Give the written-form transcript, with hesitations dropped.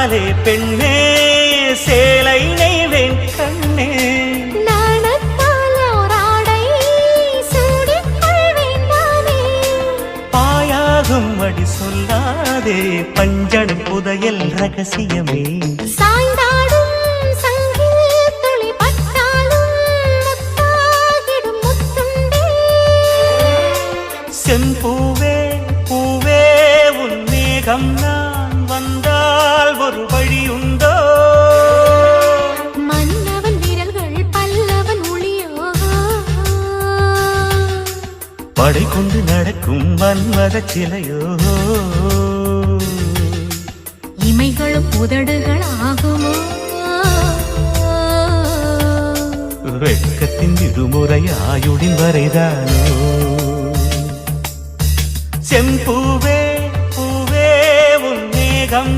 சொல்லாதே பெண்ணே சேலை நெய்வேன் கண்ணே பாயாகும் அடி சொல்லாதே பஞ்சணம் புதையல் ரகசியமே செம்பூவே பூவே உன் மேகம் நான் வந்தால் ஒரு வழி உண்டோ மன்னவன் விரல்கள் பல்லவன் ஒளியோ படை கொண்டு நடக்கும் மன்மத சிலையோ இமைகளும் உதடுகள் ஆகுமோ வெட்கத்தின் விடுமுறை ஆயுடின் வரைதானோ செம்பூவே பூவே உன் மேகம்